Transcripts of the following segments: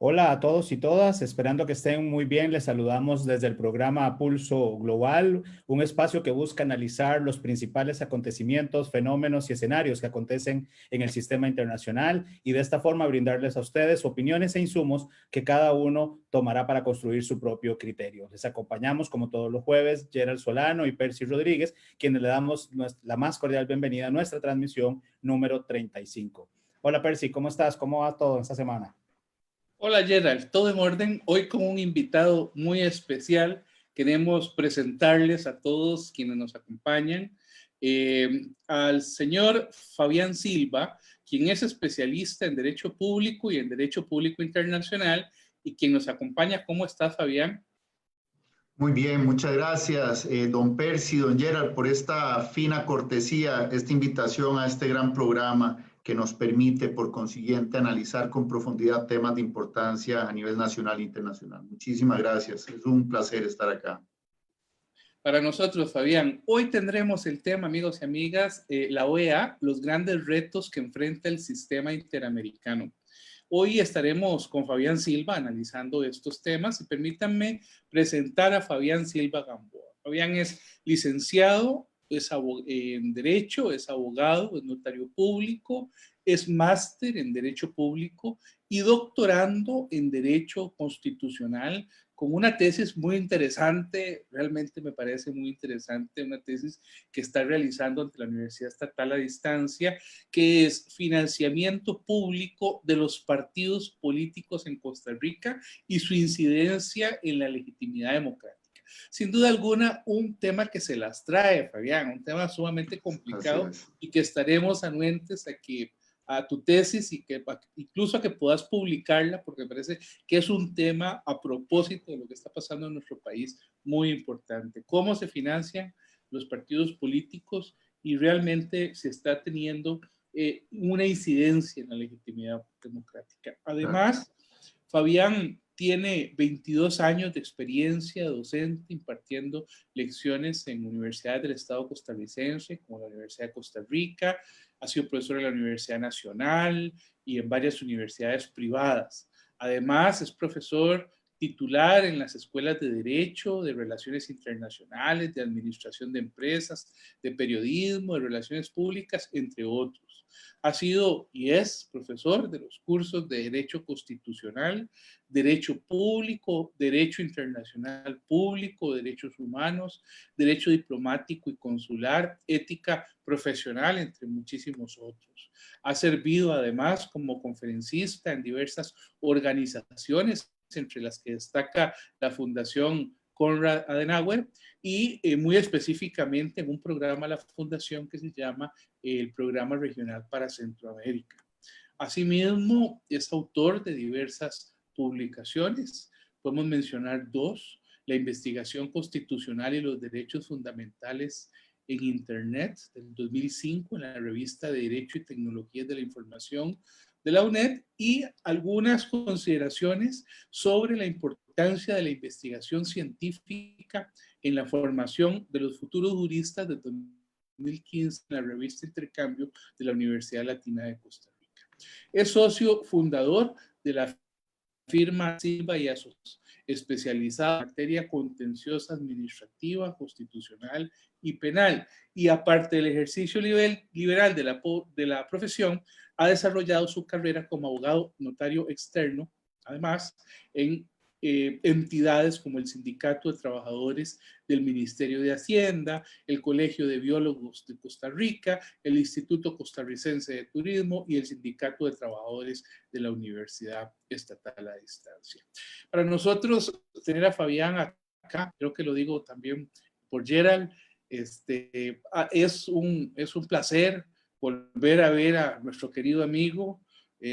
Hola a todos y todas, esperando que estén muy bien. Les saludamos desde el programa Pulso Global, un espacio que busca analizar los principales acontecimientos, fenómenos y escenarios que acontecen en el sistema internacional y de esta forma brindarles a ustedes opiniones e insumos que cada uno tomará para construir su propio criterio. Les acompañamos como todos los jueves Gerald Solano y Percy Rodríguez, quienes le damos la más cordial bienvenida a nuestra transmisión número 35. Hola Percy, ¿cómo estás? ¿Cómo va todo esta semana? Hola Gerald, todo en orden. Hoy con un invitado muy especial. Queremos presentarles a todos quienes nos acompañan al señor Fabián Silva, quien es especialista en Derecho Público y en Derecho Público Internacional y quien nos acompaña. ¿Cómo está, Fabián? Muy bien, muchas gracias, don Percy, don Gerald, por esta fina cortesía, esta invitación a este gran programa que nos permite, por consiguiente, analizar con profundidad temas de importancia a nivel nacional e internacional. Muchísimas gracias, es un placer estar acá. Para nosotros, Fabián, hoy tendremos el tema, amigos y amigas, la OEA, los grandes retos que enfrenta el sistema interamericano. Hoy estaremos con Fabián Silva analizando estos temas y permítanme presentar a Fabián Silva Gamboa. Fabián es licenciado en Derecho, es abogado, es notario público, es máster en Derecho Público y doctorando en Derecho Constitucional con una tesis muy interesante, realmente me parece muy interesante, una tesis que está realizando ante la Universidad Estatal a Distancia, que es financiamiento público de los partidos políticos en Costa Rica y su incidencia en la legitimidad democrática. Sin duda alguna, un tema que se las trae, Fabián, un tema sumamente complicado y que estaremos anuentes a tu tesis y que incluso a que puedas publicarla, porque me parece que es un tema a propósito de lo que está pasando en nuestro país muy importante. ¿Cómo se financian los partidos políticos y realmente se está teniendo una incidencia en la legitimidad democrática? Además, Fabián tiene 22 años de experiencia docente impartiendo lecciones en universidades del Estado costarricense, como la Universidad de Costa Rica, ha sido profesor en la Universidad Nacional y en varias universidades privadas. Además, es profesor titular en las escuelas de Derecho, de Relaciones Internacionales, de Administración de Empresas, de Periodismo, de Relaciones Públicas, entre otros. Ha sido y es profesor de los cursos de Derecho Constitucional, Derecho Público, Derecho Internacional Público, Derechos Humanos, Derecho Diplomático y Consular, Ética Profesional, entre muchísimos otros. Ha servido además como conferencista en diversas organizaciones, entre las que destaca la Fundación Konrad Adenauer y muy específicamente en un programa de la Fundación que se llama el Programa Regional para Centroamérica. Asimismo, es autor de diversas publicaciones. Podemos mencionar dos: la investigación constitucional y los derechos fundamentales en Internet del 2005 en la revista de Derecho y Tecnologías de la Información de la UNED, y algunas consideraciones sobre la importancia de la investigación científica en la formación de los futuros juristas de 2015 en la revista Intercambio de la Universidad Latina de Costa Rica. Es socio fundador de la firma Silva y Asociados, especializada en materia contenciosa administrativa, constitucional y penal. Y aparte del ejercicio liberal de la profesión, ha desarrollado su carrera como abogado notario externo, además, en entidades como el Sindicato de Trabajadores del Ministerio de Hacienda, el Colegio de Biólogos de Costa Rica, el Instituto Costarricense de Turismo y el Sindicato de Trabajadores de la Universidad Estatal a Distancia. Para nosotros, tener a Fabián acá, creo que lo digo también por Gerald, es un placer volver a ver a nuestro querido amigo,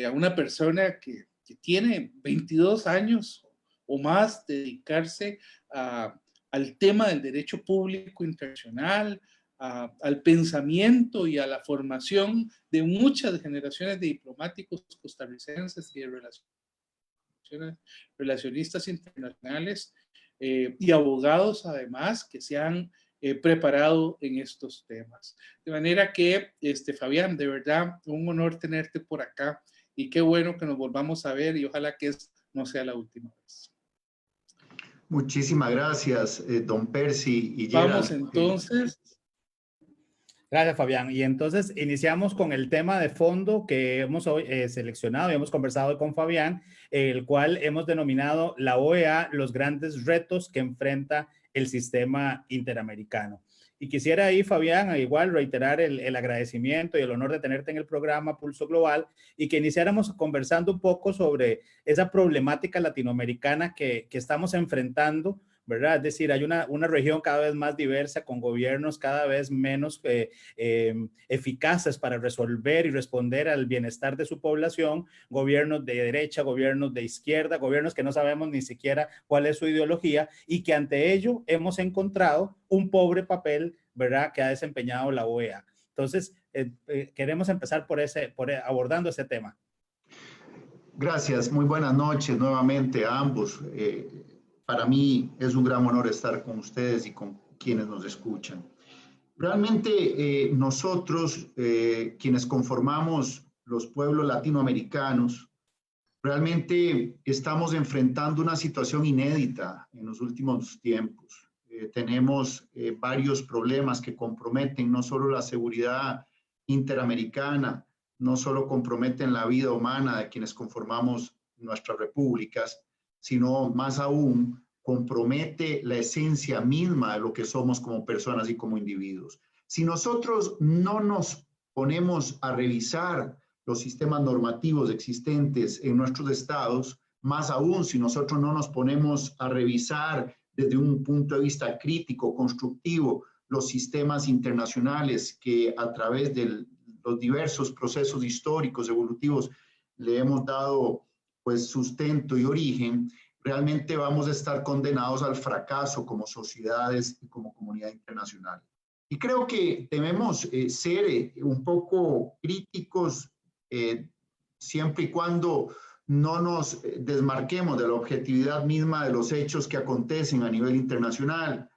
a una persona que tiene 22 años o más dedicarse al tema del derecho público internacional, al pensamiento y a la formación de muchas generaciones de diplomáticos costarricenses y de relacionistas internacionales y abogados además que se han preparado en estos temas. De manera que, Fabián, de verdad, un honor tenerte por acá y qué bueno que nos volvamos a ver y ojalá que no sea la última vez. Muchísimas gracias, don Percy y Gerald. Vamos entonces. Gracias, Fabián. Y entonces iniciamos con el tema de fondo que hemos hoy seleccionado y hemos conversado hoy con Fabián, el cual hemos denominado la OEA, los grandes retos que enfrenta el sistema interamericano. Y quisiera ahí, Fabián, igual reiterar el agradecimiento y el honor de tenerte en el programa Pulso Global y que iniciáramos conversando un poco sobre esa problemática latinoamericana que estamos enfrentando, ¿verdad? Es decir, hay una región cada vez más diversa, con gobiernos cada vez menos eficaces para resolver y responder al bienestar de su población, gobiernos de derecha, gobiernos de izquierda, gobiernos que no sabemos ni siquiera cuál es su ideología y que ante ello hemos encontrado un pobre papel, ¿verdad?, que ha desempeñado la OEA. Entonces, queremos empezar abordando ese tema. Gracias, muy buenas noches nuevamente a ambos. Para mí es un gran honor estar con ustedes y con quienes nos escuchan. Realmente nosotros, quienes conformamos los pueblos latinoamericanos, realmente estamos enfrentando una situación inédita en los últimos tiempos. Tenemos varios problemas que comprometen no solo la seguridad interamericana, no solo comprometen la vida humana de quienes conformamos nuestras repúblicas, sino más aún compromete la esencia misma de lo que somos como personas y como individuos. Si nosotros no nos ponemos a revisar los sistemas normativos existentes en nuestros estados, más aún si nosotros no nos ponemos a revisar desde un punto de vista crítico, constructivo, los sistemas internacionales que a través de los diversos procesos históricos, evolutivos, le hemos dado pues sustento y origen, realmente vamos a estar condenados al fracaso como sociedades y como comunidad internacional. Y creo que debemos ser un poco críticos siempre y cuando no nos desmarquemos de la objetividad misma de los hechos que acontecen a nivel internacional.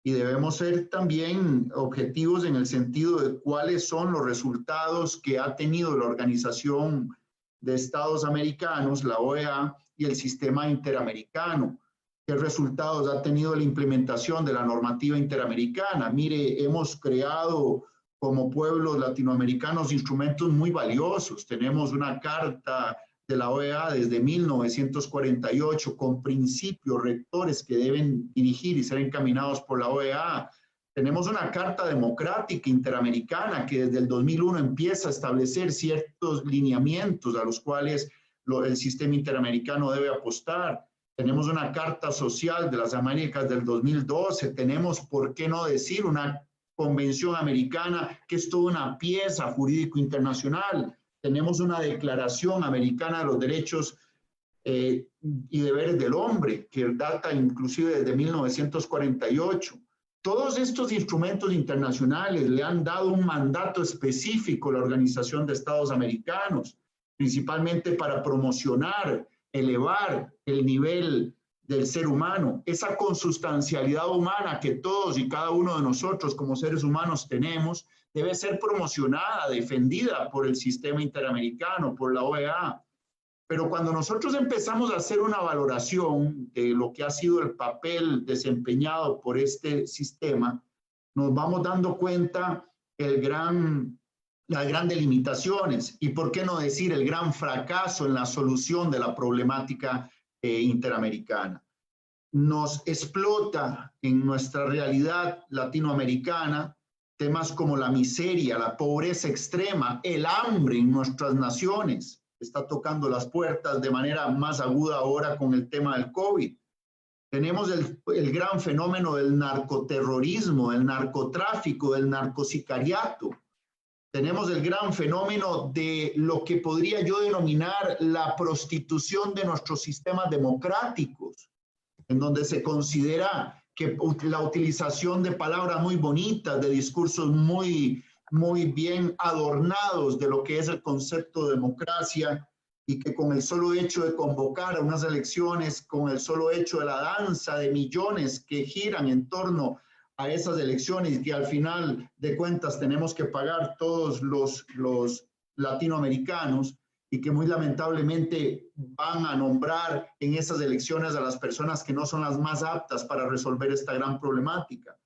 Y debemos ser también objetivos en el sentido de cuáles son los resultados que ha tenido la Organización de Estados Americanos, la OEA, y el sistema interamericano. ¿Qué resultados ha tenido la implementación de la normativa interamericana? Mire, hemos creado como pueblos latinoamericanos instrumentos muy valiosos. Tenemos una carta de la OEA desde 1948 con principios rectores que deben dirigir y ser encaminados por la OEA. Tenemos una carta democrática interamericana que desde el 2001 empieza a establecer ciertos lineamientos a los cuales el sistema interamericano debe apostar. Tenemos una carta social de las Américas del 2012. Tenemos, por qué no decir, una convención americana que es toda una pieza jurídico internacional. Tenemos una declaración americana de los derechos y deberes del hombre que data inclusive desde 1948. Todos estos instrumentos internacionales le han dado un mandato específico a la Organización de Estados Americanos, principalmente para promocionar, elevar el nivel del ser humano, esa consustancialidad humana que todos y cada uno de nosotros como seres humanos tenemos, debe ser promocionada, defendida por el sistema interamericano, por la OEA. Pero cuando nosotros empezamos a hacer una valoración de lo que ha sido el papel desempeñado por este sistema, nos vamos dando cuenta las grandes limitaciones y, por qué no decir, el gran fracaso en la solución de la problemática interamericana. Nos explota en nuestra realidad latinoamericana temas como la miseria, la pobreza extrema, el hambre en nuestras naciones. Está tocando las puertas de manera más aguda ahora con el tema del COVID. Tenemos el gran fenómeno del narcoterrorismo, del narcotráfico, del narcosicariato. Tenemos el gran fenómeno de lo que podría yo denominar la prostitución de nuestros sistemas democráticos, en donde se considera que la utilización de palabras muy bonitas, de discursos muy bien adornados de lo que es el concepto de democracia, y que con el solo hecho de convocar a unas elecciones, con el solo hecho de la danza de millones que giran en torno a esas elecciones y que al final de cuentas tenemos que pagar todos los latinoamericanos, y que muy lamentablemente van a nombrar en esas elecciones a las personas que no son las más aptas para resolver esta gran problemática.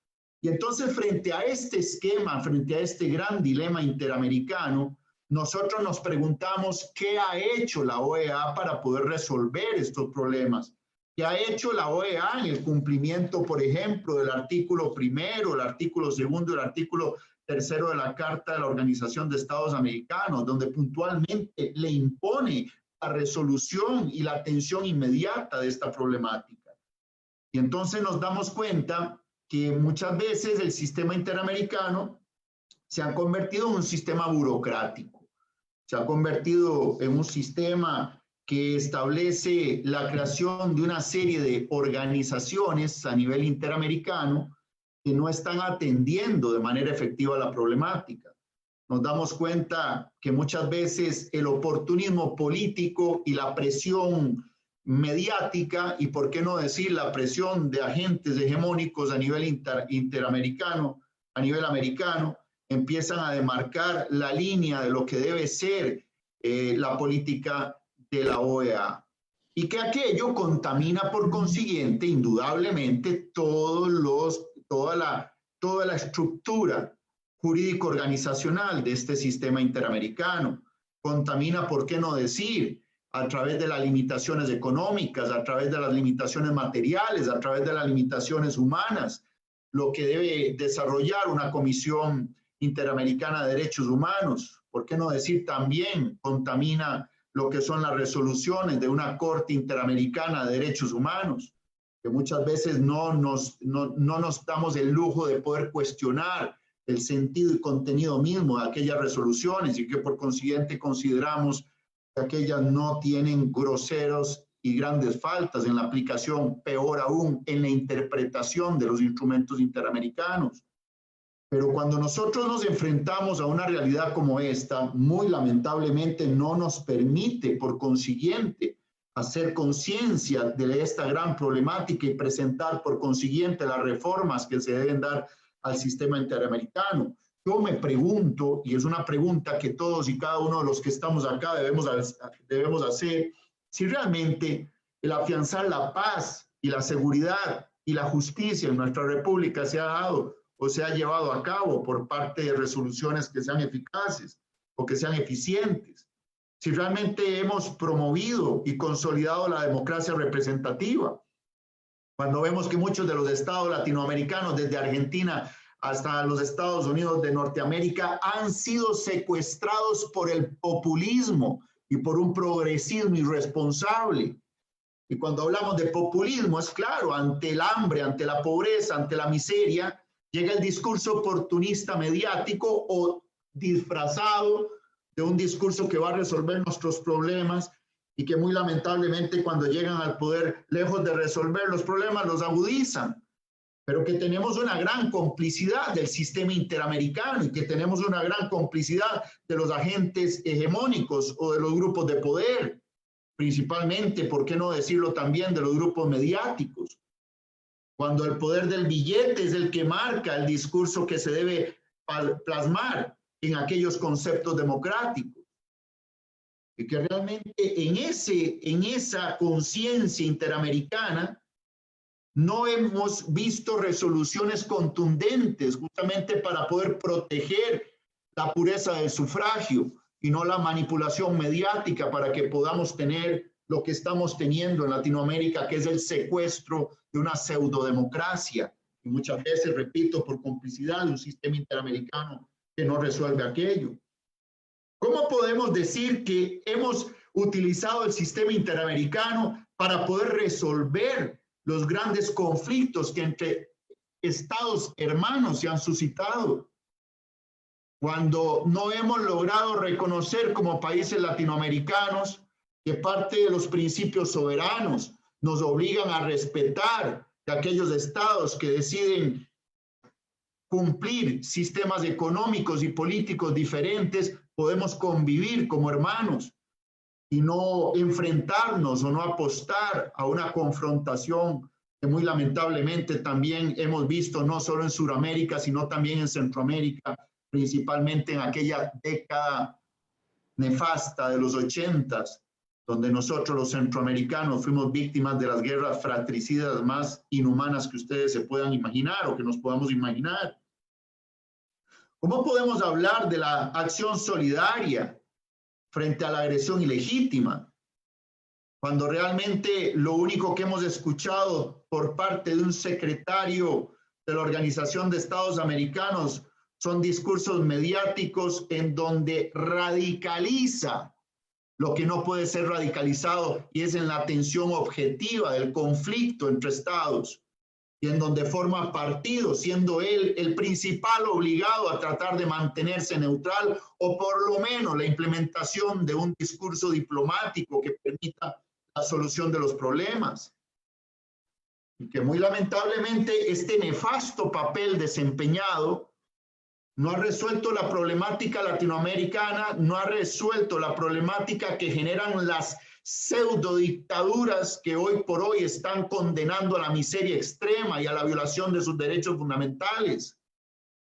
Y entonces, frente a este esquema, frente a este gran dilema interamericano, nosotros nos preguntamos qué ha hecho la OEA para poder resolver estos problemas. ¿Qué ha hecho la OEA en el cumplimiento, por ejemplo, del artículo 1, el artículo 2 y el artículo 3 de la Carta de la Organización de Estados Americanos, donde puntualmente le impone la resolución y la atención inmediata de esta problemática? Y entonces nos damos cuenta que muchas veces el sistema interamericano se ha convertido en un sistema burocrático, se ha convertido en un sistema que establece la creación de una serie de organizaciones a nivel interamericano que no están atendiendo de manera efectiva la problemática. Nos damos cuenta que muchas veces el oportunismo político y la presión mediática, y por qué no decir la presión de agentes hegemónicos a nivel interamericano, a nivel americano, empiezan a demarcar la línea de lo que debe ser la política de la OEA, y que aquello contamina por consiguiente indudablemente toda la estructura jurídico-organizacional de este sistema interamericano. Contamina, por qué no decir, a través de las limitaciones económicas, a través de las limitaciones materiales, a través de las limitaciones humanas, lo que debe desarrollar una Comisión Interamericana de Derechos Humanos. ¿Por qué no decir también contamina lo que son las resoluciones de una Corte Interamericana de Derechos Humanos, que muchas veces no nos damos el lujo de poder cuestionar el sentido y contenido mismo de aquellas resoluciones, y que por consiguiente consideramos que aquellas no tienen groseros y grandes faltas en la aplicación, peor aún en la interpretación de los instrumentos interamericanos. Pero cuando nosotros nos enfrentamos a una realidad como esta, muy lamentablemente no nos permite, por consiguiente, hacer conciencia de esta gran problemática y presentar, por consiguiente, las reformas que se deben dar al sistema interamericano. Yo me pregunto, y es una pregunta que todos y cada uno de los que estamos acá debemos hacer, si realmente el afianzar la paz y la seguridad y la justicia en nuestra república se ha dado o se ha llevado a cabo por parte de resoluciones que sean eficaces o que sean eficientes. Si realmente hemos promovido y consolidado la democracia representativa. Cuando vemos que muchos de los estados latinoamericanos, desde Argentina hasta los Estados Unidos de Norteamérica, han sido secuestrados por el populismo y por un progresismo irresponsable. Y cuando hablamos de populismo, es claro, ante el hambre, ante la pobreza, ante la miseria, llega el discurso oportunista mediático o disfrazado de un discurso que va a resolver nuestros problemas, y que muy lamentablemente cuando llegan al poder, lejos de resolver los problemas, los agudizan. Pero que tenemos una gran complicidad del sistema interamericano y que tenemos una gran complicidad de los agentes hegemónicos o de los grupos de poder, principalmente, ¿por qué no decirlo también, de los grupos mediáticos? Cuando el poder del billete es el que marca el discurso que se debe plasmar en aquellos conceptos democráticos. Y que realmente en esa conciencia interamericana no hemos visto resoluciones contundentes justamente para poder proteger la pureza del sufragio y no la manipulación mediática para que podamos tener lo que estamos teniendo en Latinoamérica, que es el secuestro de una pseudodemocracia, y muchas veces, repito, por complicidad de un sistema interamericano que no resuelve aquello. ¿Cómo podemos decir que hemos utilizado el sistema interamericano para poder resolver los grandes conflictos que entre estados hermanos se han suscitado, cuando no hemos logrado reconocer como países latinoamericanos que parte de los principios soberanos nos obligan a respetar que aquellos estados que deciden cumplir sistemas económicos y políticos diferentes podemos convivir como hermanos y no enfrentarnos o no apostar a una confrontación que muy lamentablemente también hemos visto no solo en Sudamérica, sino también en Centroamérica, principalmente en aquella década nefasta de los 80s, donde nosotros los centroamericanos fuimos víctimas de las guerras fratricidas más inhumanas que ustedes se puedan imaginar o que nos podamos imaginar. ¿Cómo podemos hablar de la acción solidaria frente a la agresión ilegítima, cuando realmente lo único que hemos escuchado por parte de un secretario de la Organización de Estados Americanos son discursos mediáticos en donde radicaliza lo que no puede ser radicalizado, y es en la atención objetiva del conflicto entre estados, y en donde forma partido, siendo él el principal obligado a tratar de mantenerse neutral, o por lo menos la implementación de un discurso diplomático que permita la solución de los problemas? Y que muy lamentablemente este nefasto papel desempeñado no ha resuelto la problemática latinoamericana, no ha resuelto la problemática que generan las pseudo dictaduras que hoy por hoy están condenando a la miseria extrema y a la violación de sus derechos fundamentales.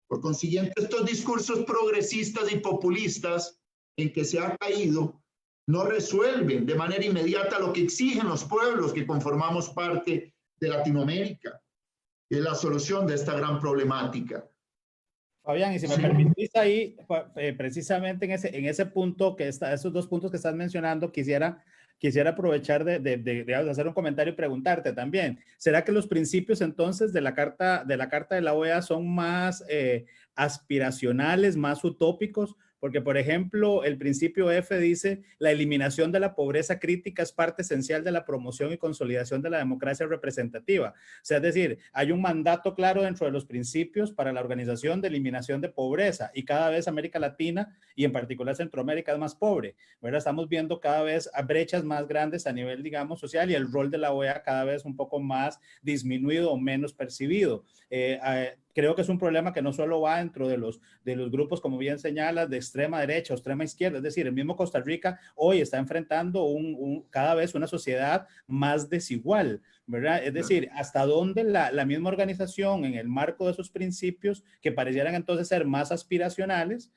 Por consiguiente, estos discursos progresistas y populistas en que se ha caído no resuelven de manera inmediata lo que exigen los pueblos que conformamos parte de Latinoamérica, y es la solución de esta gran problemática. Fabián, y si me permitís ahí, precisamente en ese punto, esos dos puntos que estás mencionando, quisiera aprovechar de hacer un comentario y preguntarte también, ¿será que los principios entonces de la Carta de la OEA son más aspiracionales, más utópicos? Porque, por ejemplo, el principio F dice, la eliminación de la pobreza crítica es parte esencial de la promoción y consolidación de la democracia representativa. O sea, es decir, hay un mandato claro dentro de los principios para la organización de eliminación de pobreza, y cada vez América Latina y en particular Centroamérica es más pobre, ¿verdad? Estamos viendo cada vez brechas más grandes a nivel, digamos, social, y el rol de la OEA cada vez un poco más disminuido o menos percibido. Creo que es un problema que no solo va dentro de los grupos, como bien señalas, de extrema derecha o extrema izquierda. Es decir, el mismo Costa Rica hoy está enfrentando cada vez una sociedad más desigual, ¿verdad? Es decir, hasta dónde la misma organización, en el marco de esos principios, que parecieran entonces ser más aspiracionales,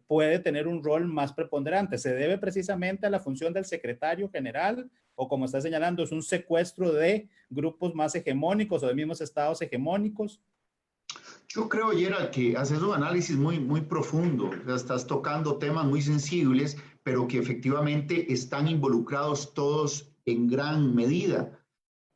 puede tener un rol más preponderante. ¿Se debe precisamente a la función del secretario general? O, como está señalando, es un secuestro de grupos más hegemónicos o de mismos estados hegemónicos. Yo creo, Gerald, que haces un análisis muy, muy profundo. Estás tocando temas muy sensibles, pero que efectivamente están involucrados todos en gran medida.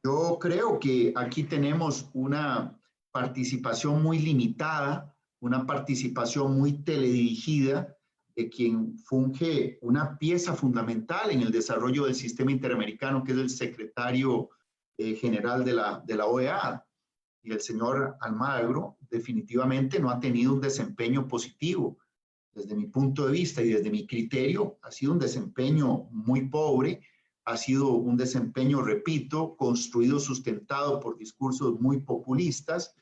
Yo creo que aquí tenemos una participación muy limitada, una participación muy teledirigida de quien funge una pieza fundamental en el desarrollo del sistema interamericano, que es el secretario general de la OEA. Y el señor Almagro definitivamente no ha tenido un desempeño positivo. Desde mi punto de vista y desde mi criterio, ha sido un desempeño muy pobre, ha sido un desempeño, repito, construido, sustentado por discursos muy populistas,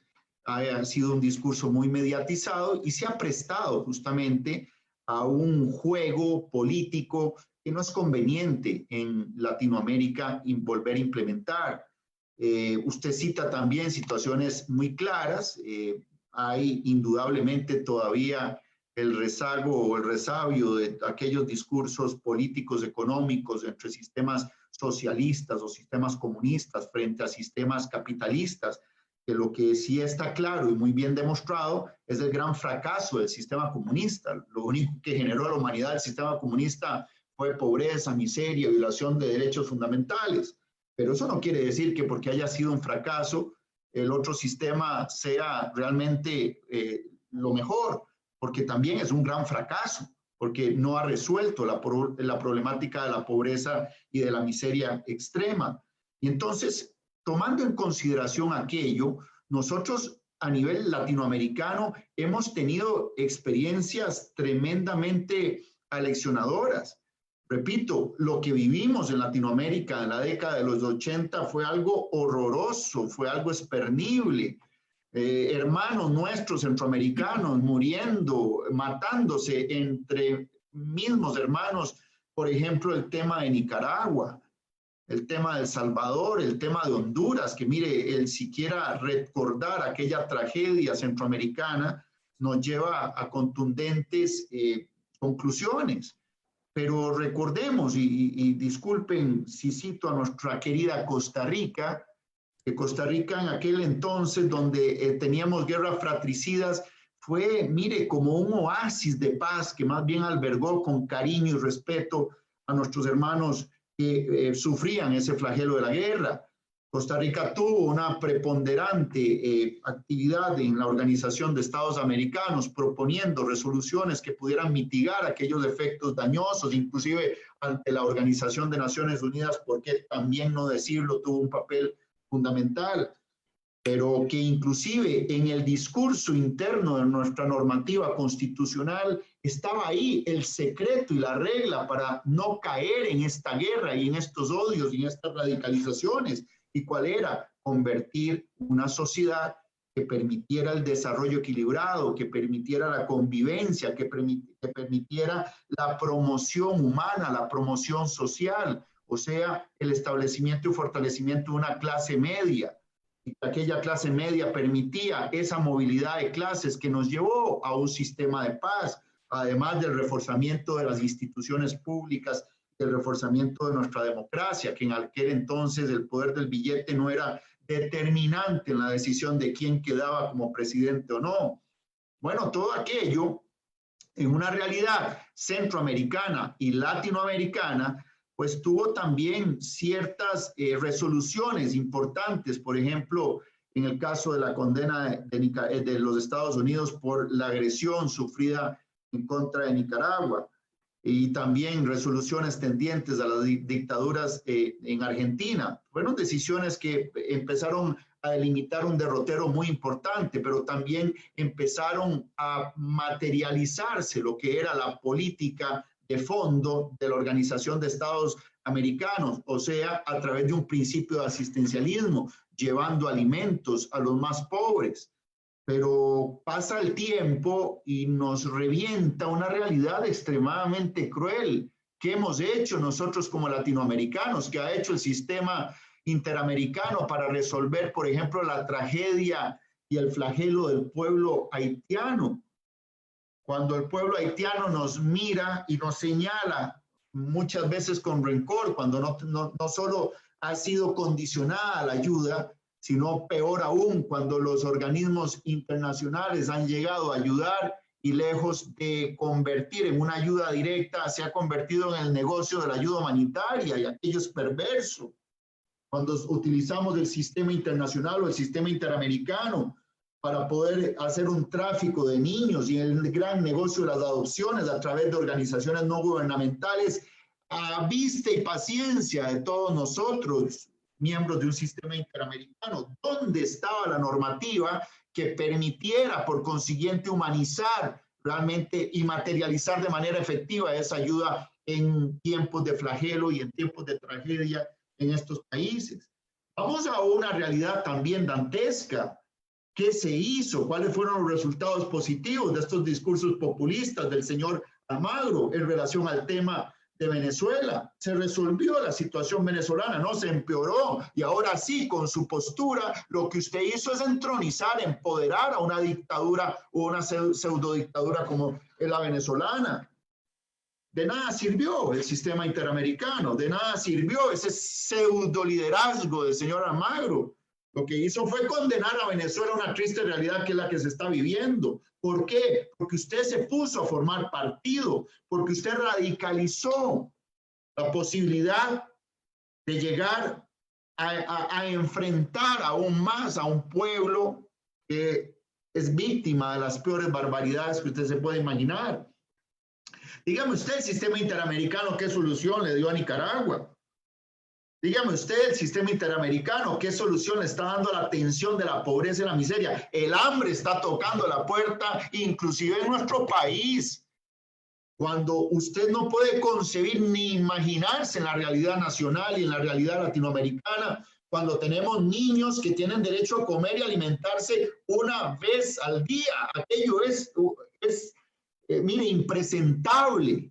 ha sido un discurso muy mediatizado y se ha prestado justamente a un juego político que no es conveniente en Latinoamérica volver a implementar. Usted cita también situaciones muy claras. Hay indudablemente todavía el rezago o el resabio de aquellos discursos políticos económicos entre sistemas socialistas o sistemas comunistas frente a sistemas capitalistas, que lo que sí está claro y muy bien demostrado es el gran fracaso del sistema comunista. Lo único que generó a la humanidad el sistema comunista fue pobreza, miseria, violación de derechos fundamentales. Pero eso no quiere decir que porque haya sido un fracaso, el otro sistema sea realmente lo mejor, porque también es un gran fracaso, porque no ha resuelto la problemática de la pobreza y de la miseria extrema. Y entonces, tomando en consideración aquello, nosotros a nivel latinoamericano hemos tenido experiencias tremendamente aleccionadoras. Repito, lo que vivimos en Latinoamérica en la década de los 80 fue algo horroroso, fue algo espernible. Hermanos nuestros centroamericanos muriendo, matándose entre mismos hermanos. Por ejemplo, el tema de Nicaragua, el tema de El Salvador, el tema de Honduras, que mire, el siquiera recordar aquella tragedia centroamericana nos lleva a contundentes conclusiones. pero recordemos, y disculpen si cito a nuestra querida Costa Rica, que Costa Rica en aquel entonces donde teníamos guerras fratricidas, fue, mire, como un oasis de paz que más bien albergó con cariño y respeto a nuestros hermanos que sufrían ese flagelo de la guerra. Costa Rica tuvo una preponderante actividad en la Organización de Estados Americanos, proponiendo resoluciones que pudieran mitigar aquellos efectos dañosos, inclusive ante la Organización de Naciones Unidas, porque también no decirlo, tuvo un papel fundamental, pero que inclusive en el discurso interno de nuestra normativa constitucional estaba ahí el secreto y la regla para no caer en esta guerra y en estos odios y en estas radicalizaciones. ¿Y cuál era? Convertir una sociedad que permitiera el desarrollo equilibrado, que permitiera la convivencia, que permitiera la promoción humana, la promoción social, o sea, el establecimiento y fortalecimiento de una clase media. Y aquella clase media permitía esa movilidad de clases que nos llevó a un sistema de paz, además del reforzamiento de las instituciones públicas, el reforzamiento de nuestra democracia, que en aquel entonces el poder del billete no era determinante en la decisión de quién quedaba como presidente o no. Bueno, todo aquello en una realidad centroamericana y latinoamericana, pues tuvo también ciertas resoluciones importantes, por ejemplo, en el caso de la condena de los Estados Unidos por la agresión sufrida en contra de Nicaragua, y también resoluciones tendientes a las dictaduras en Argentina. Fueron decisiones que empezaron a delimitar un derrotero muy importante, pero también empezaron a materializarse lo que era la política de fondo de la Organización de Estados Americanos, o sea, a través de un principio de asistencialismo, llevando alimentos a los más pobres. Pero pasa el tiempo y nos revienta una realidad extremadamente cruel. ¿Qué hemos hecho nosotros como latinoamericanos? ¿Qué ha hecho el sistema interamericano para resolver, por ejemplo, la tragedia y el flagelo del pueblo haitiano? Cuando el pueblo haitiano nos mira y nos señala, muchas veces con rencor, cuando no solo ha sido condicionada la ayuda, sino peor aún, cuando los organismos internacionales han llegado a ayudar y lejos de convertir en una ayuda directa, se ha convertido en el negocio de la ayuda humanitaria, y aquello es perverso. Cuando utilizamos el sistema internacional o el sistema interamericano para poder hacer un tráfico de niños y el gran negocio de las adopciones a través de organizaciones no gubernamentales, a vista y paciencia de todos nosotros, miembros de un sistema interamericano. ¿Dónde estaba la normativa que permitiera, por consiguiente, humanizar realmente y materializar de manera efectiva esa ayuda en tiempos de flagelo y en tiempos de tragedia en estos países? Vamos a una realidad también dantesca. ¿Qué se hizo? ¿Cuáles fueron los resultados positivos de estos discursos populistas del señor Almagro en relación al tema de Venezuela? Se resolvió la situación venezolana, no se empeoró, y ahora sí, con su postura, lo que usted hizo es entronizar, empoderar a una dictadura o una pseudodictadura como es la venezolana. De nada sirvió el sistema interamericano, de nada sirvió ese pseudoliderazgo del señor Almagro. Lo que hizo fue condenar a Venezuela a una triste realidad que es la que se está viviendo. ¿Por qué? Porque usted se puso a formar partido, porque usted radicalizó la posibilidad de llegar a enfrentar aún más a un pueblo que es víctima de las peores barbaridades que usted se puede imaginar. Dígame usted, el sistema interamericano, ¿qué solución le dio a Nicaragua? Dígame usted, el sistema interamericano, ¿qué solución le está dando a la tensión de la pobreza y la miseria? El hambre está tocando la puerta, inclusive en nuestro país. Cuando usted no puede concebir ni imaginarse en la realidad nacional y en la realidad latinoamericana, cuando tenemos niños que tienen derecho a comer y alimentarse una vez al día, aquello es mire, impresentable.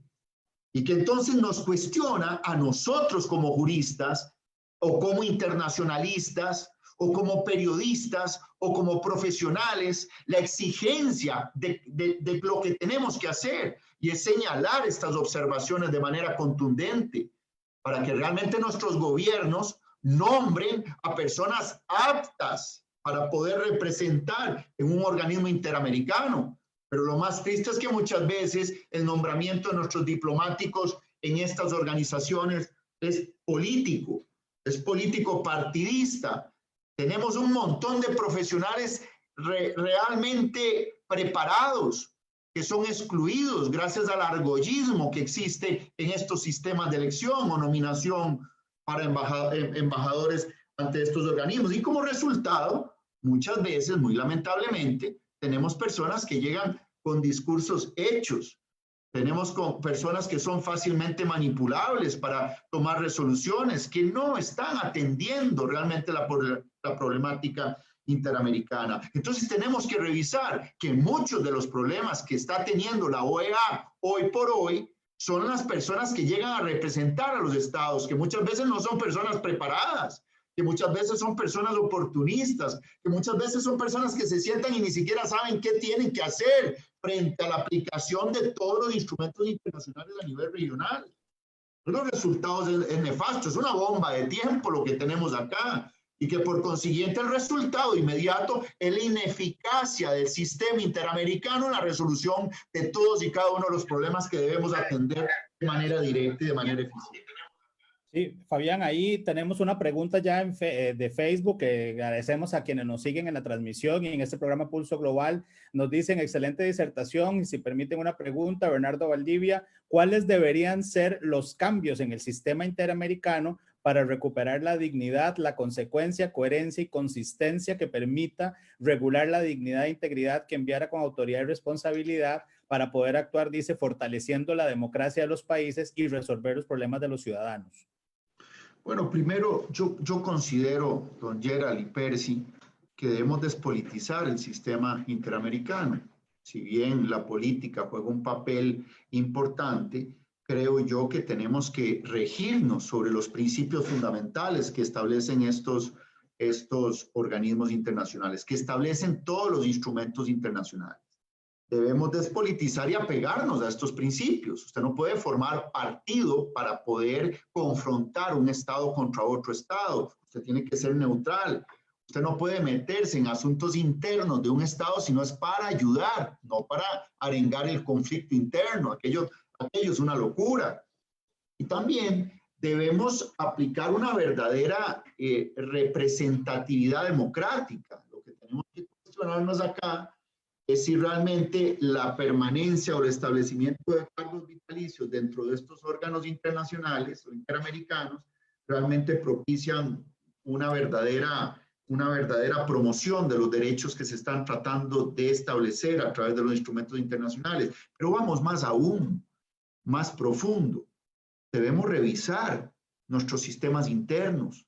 Y que entonces nos cuestiona a nosotros como juristas o como internacionalistas o como periodistas o como profesionales la exigencia de lo que tenemos que hacer. y es señalar estas observaciones de manera contundente para que realmente nuestros gobiernos nombren a personas aptas para poder representar en un organismo interamericano. Pero lo más triste es que muchas veces el nombramiento de nuestros diplomáticos en estas organizaciones es político partidista. Tenemos un montón de profesionales realmente preparados que son excluidos gracias al argollismo que existe en estos sistemas de elección o nominación para embajadores ante estos organismos. Y como resultado, muchas veces, muy lamentablemente, tenemos personas que llegan con discursos hechos. Tenemos personas que son fácilmente manipulables para tomar resoluciones, que no están atendiendo realmente la problemática interamericana. Entonces tenemos que revisar que muchos de los problemas que está teniendo la OEA hoy por hoy son las personas que llegan a representar a los estados, que muchas veces no son personas preparadas, que muchas veces son personas oportunistas, que muchas veces son personas que se sientan y ni siquiera saben qué tienen que hacer frente a la aplicación de todos los instrumentos internacionales a nivel regional. Los resultados es nefasto, es una bomba de tiempo lo que tenemos acá, y que por consiguiente el resultado inmediato es la ineficacia del sistema interamericano en la resolución de todos y cada uno de los problemas que debemos atender de manera directa y de manera eficiente. Sí, Fabián, ahí tenemos una pregunta ya de Facebook que agradecemos a quienes nos siguen en la transmisión y en este programa Pulso Global. Nos dicen, excelente disertación, y si permiten una pregunta, Bernardo Valdivia, ¿cuáles deberían ser los cambios en el sistema interamericano para recuperar la dignidad, la consecuencia, coherencia y consistencia que permita regular la dignidad e integridad que enviara con autoridad y responsabilidad para poder actuar, dice, fortaleciendo la democracia de los países y resolver los problemas de los ciudadanos? Bueno, primero yo considero, don Gerald y Percy, que debemos despolitizar el sistema interamericano. Si bien la política juega un papel importante, creo yo que tenemos que regirnos sobre los principios fundamentales que establecen estos organismos internacionales, que establecen todos los instrumentos internacionales. Debemos despolitizar y apegarnos a estos principios. Usted no puede formar partido para poder confrontar un Estado contra otro Estado. Usted tiene que ser neutral. Usted no puede meterse en asuntos internos de un Estado si no es para ayudar, no para arengar el conflicto interno. Aquello es una locura. Y también debemos aplicar una verdadera representatividad democrática. Lo que tenemos que cuestionarnos acá es si realmente la permanencia o el establecimiento de cargos vitalicios dentro de estos órganos internacionales o interamericanos realmente propician una verdadera promoción de los derechos que se están tratando de establecer a través de los instrumentos internacionales. Pero vamos más aún, más profundo. Debemos revisar nuestros sistemas internos.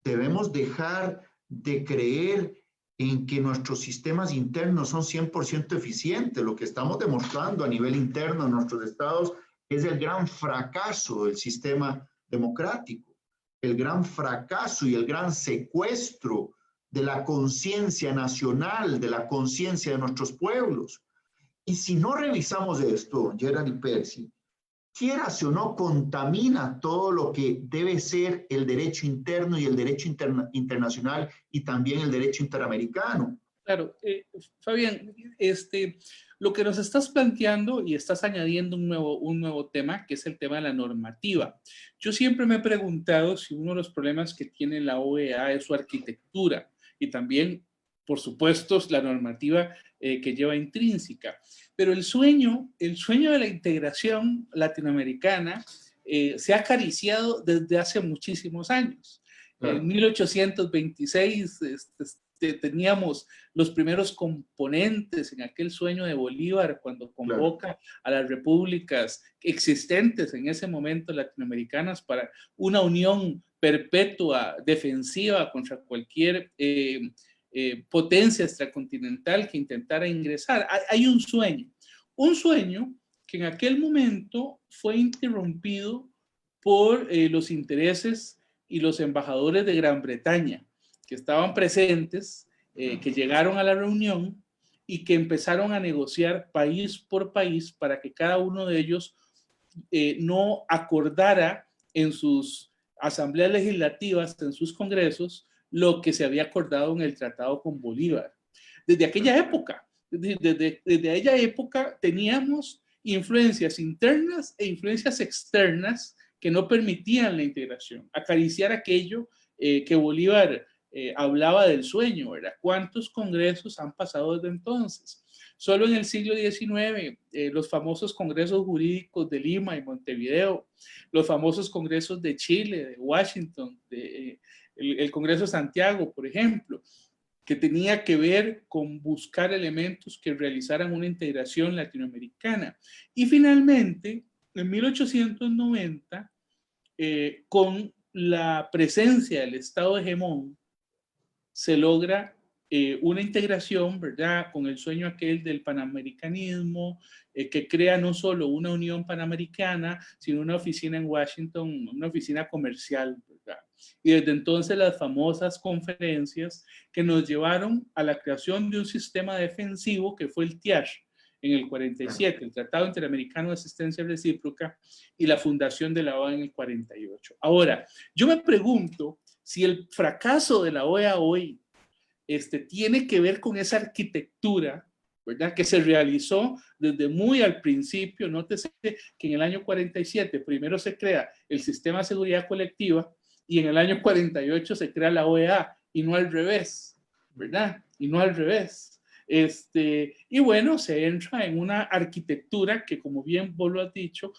Debemos dejar de creer en que nuestros sistemas internos son 100% eficientes. Lo que estamos demostrando a nivel interno en nuestros estados es el gran fracaso del sistema democrático, el gran fracaso y el gran secuestro de la conciencia nacional, de la conciencia de nuestros pueblos. Y si no revisamos esto, Gerald y Percy, quieras o no, contamina todo lo que debe ser el derecho interno y el derecho internacional y también el derecho interamericano. Claro, Fabián, lo que nos estás planteando y estás añadiendo un nuevo tema, que es el tema de la normativa. Yo siempre me he preguntado si uno de los problemas que tiene la OEA es su arquitectura y también, por supuesto, la normativa que lleva intrínseca. Pero el sueño de la integración latinoamericana se ha acariciado desde hace muchísimos años. Claro. En 1826 teníamos los primeros componentes en aquel sueño de Bolívar cuando convoca claro. a las repúblicas existentes en ese momento latinoamericanas para una unión perpetua, defensiva contra cualquier potencia extracontinental que intentara ingresar. Hay un sueño que en aquel momento fue interrumpido por los intereses y los embajadores de Gran Bretaña, que estaban presentes, que llegaron a la reunión y que empezaron a negociar país por país para que cada uno de ellos no acordara en sus asambleas legislativas, en sus congresos, lo que se había acordado en el tratado con Bolívar. Desde aquella época, desde aquella época teníamos influencias internas e influencias externas que no permitían la integración, acariciar aquello que Bolívar hablaba del sueño, ¿verdad? ¿Cuántos congresos han pasado desde entonces? Solo en el siglo XIX, los famosos congresos jurídicos de Lima y Montevideo, los famosos congresos de Chile, de Washington, el Congreso de Santiago, por ejemplo, que tenía que ver con buscar elementos que realizaran una integración latinoamericana. Y finalmente, en 1890, con la presencia del Estado hegemón, se logra una integración, ¿verdad?, con el sueño aquel del panamericanismo, que crea no solo una unión panamericana, sino una oficina en Washington, una oficina comercial, ¿verdad? Y desde entonces las famosas conferencias que nos llevaron a la creación de un sistema defensivo que fue el TIAR en el 47, el Tratado Interamericano de Asistencia Recíproca, y la fundación de la OEA en el 48. Ahora, yo me pregunto si el fracaso de la OEA hoy tiene que ver con esa arquitectura, ¿verdad?, que se realizó desde muy al principio. Nótese que en el año 47 primero se crea el Sistema de Seguridad Colectiva y en el año 48 se crea la OEA, y no al revés, ¿verdad? Y no al revés. Y bueno, se entra en una arquitectura que, como bien vos lo has dicho,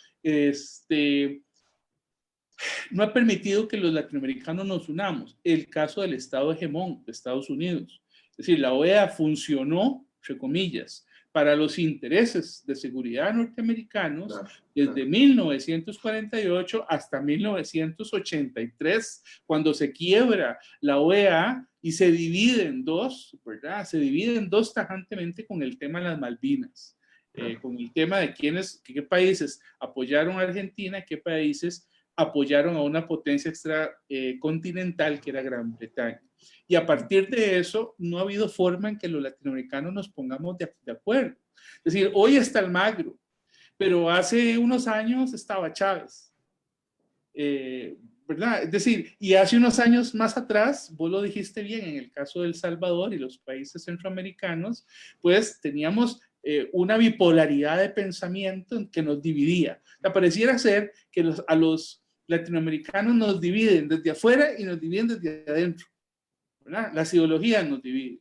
no ha permitido que los latinoamericanos nos unamos. El caso del Estado hegemón de Estados Unidos. Es decir, la OEA funcionó, entre comillas, para los intereses de seguridad norteamericanos desde 1948 hasta 1983, cuando se quiebra la OEA y se divide en dos, ¿verdad? Se divide en dos tajantemente con el tema de las Malvinas, con el tema de qué países apoyaron a Argentina, qué países apoyaron a una potencia extracontinental que era Gran Bretaña. Y a partir de eso, no ha habido forma en que los latinoamericanos nos pongamos de acuerdo. Es decir, hoy está Almagro, pero hace unos años estaba Chávez, ¿verdad? Es decir, y hace unos años más atrás, vos lo dijiste bien, en el caso de El Salvador y los países centroamericanos, pues teníamos una bipolaridad de pensamiento que nos dividía. O sea, pareciera ser que a los latinoamericanos nos dividen desde afuera y nos dividen desde adentro, ¿verdad? Las ideologías nos dividen.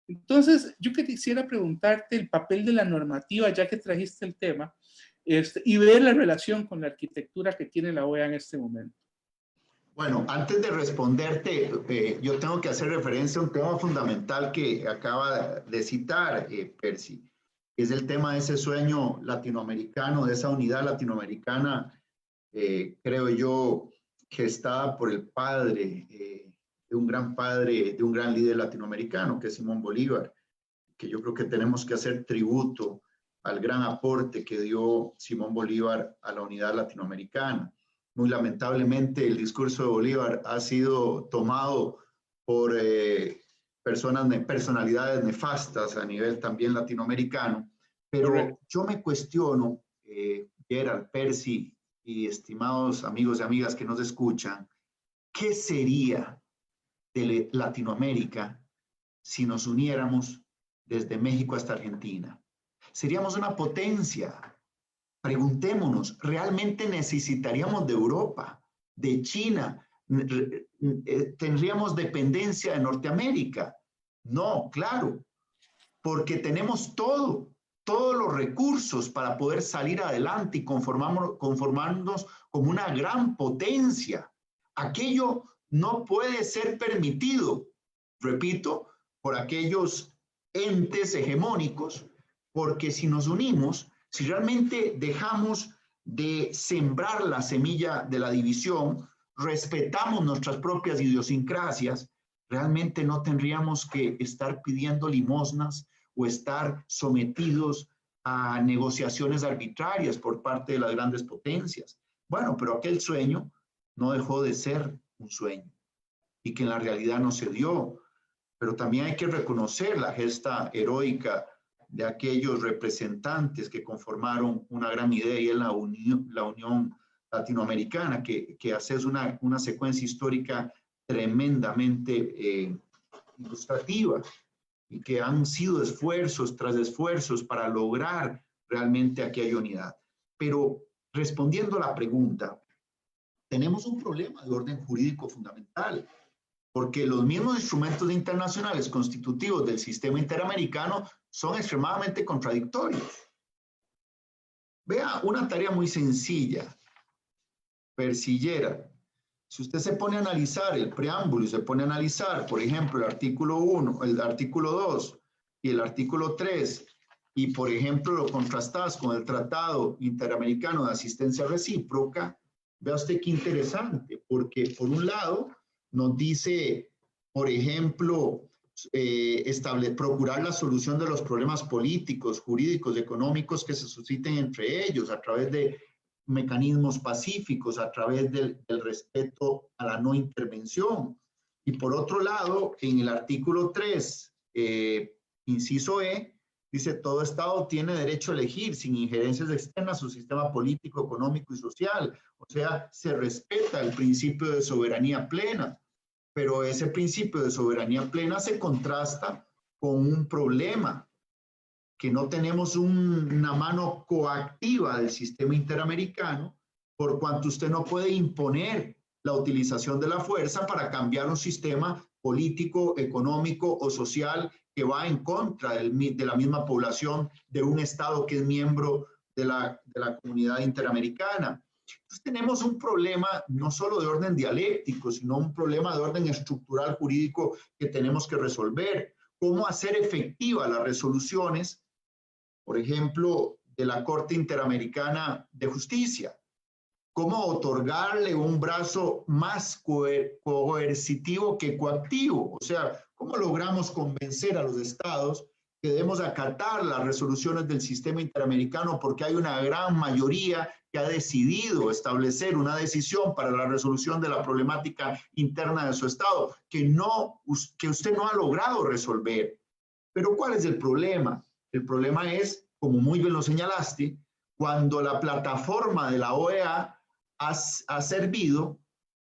Entonces, yo quisiera preguntarte el papel de la normativa, ya que trajiste el tema, y ver la relación con la arquitectura que tiene la OEA en este momento. Bueno, antes de responderte, yo tengo que hacer referencia a un tema fundamental que acaba de citar, Percy, que es el tema de ese sueño latinoamericano, de esa unidad latinoamericana, creo yo, gestada por el padre, de un gran líder latinoamericano, que es Simón Bolívar, que yo creo que tenemos que hacer tributo al gran aporte que dio Simón Bolívar a la unidad latinoamericana. Muy lamentablemente, el discurso de Bolívar ha sido tomado por personalidades nefastas a nivel también latinoamericano, pero yo me cuestiono, Gerald, Percy y estimados amigos y amigas que nos escuchan, ¿qué sería de Latinoamérica si nos uniéramos desde México hasta Argentina? Seríamos una potencia. Preguntémonos, ¿realmente necesitaríamos de Europa, de China? ¿Tendríamos dependencia de Norteamérica? No, claro, porque tenemos todos los recursos para poder salir adelante y conformarnos como una gran potencia. Aquello no puede ser permitido, repito, por aquellos entes hegemónicos, porque si nos unimos, si realmente dejamos de sembrar la semilla de la división, respetamos nuestras propias idiosincrasias, realmente no tendríamos que estar pidiendo limosnas o estar sometidos a negociaciones arbitrarias por parte de las grandes potencias. Bueno, pero aquel sueño no dejó de ser un sueño y que en la realidad no se dio. pero también hay que reconocer la gesta heroica de aquellos representantes que conformaron una gran idea y es la Unión Latinoamericana, que hace una secuencia histórica tremendamente ilustrativa y que han sido esfuerzos tras esfuerzos para lograr realmente aquella unidad. Pero respondiendo a la pregunta, tenemos un problema de orden jurídico fundamental, porque los mismos instrumentos internacionales constitutivos del sistema interamericano son extremadamente contradictorios. Vea una tarea muy sencilla, persillera. Si usted se pone a analizar el preámbulo y se pone a analizar, por ejemplo, el artículo 1, el artículo 2 y el artículo 3, y por ejemplo lo contrastas con el Tratado Interamericano de Asistencia Recíproca, vea usted qué interesante, porque por un lado nos dice, por ejemplo, procurar la solución de los problemas políticos, jurídicos, económicos que se susciten entre ellos a través de mecanismos pacíficos, a través del respeto a la no intervención. Y por otro lado, en el artículo 3, inciso E, dice, todo Estado tiene derecho a elegir sin injerencias externas su sistema político, económico y social. O sea, se respeta el principio de soberanía plena, pero ese principio de soberanía plena se contrasta con un problema, que no tenemos una mano coactiva del sistema interamericano, por cuanto usted no puede imponer la utilización de la fuerza para cambiar un sistema político, económico o social que va en contra de la misma población de un Estado que es miembro de la comunidad interamericana. Entonces tenemos un problema no solo de orden dialéctico, sino un problema de orden estructural jurídico que tenemos que resolver. ¿Cómo hacer efectivas las resoluciones, por ejemplo, de la Corte Interamericana de Justicia? ¿Cómo otorgarle un brazo más coercitivo que coactivo? O sea, ¿cómo logramos convencer a los estados que debemos acatar las resoluciones del sistema interamericano porque hay una gran mayoría que ha decidido establecer una decisión para la resolución de la problemática interna de su estado que usted no ha logrado resolver? Pero ¿cuál es el problema? El problema es, como muy bien lo señalaste, cuando la plataforma de la OEA ha servido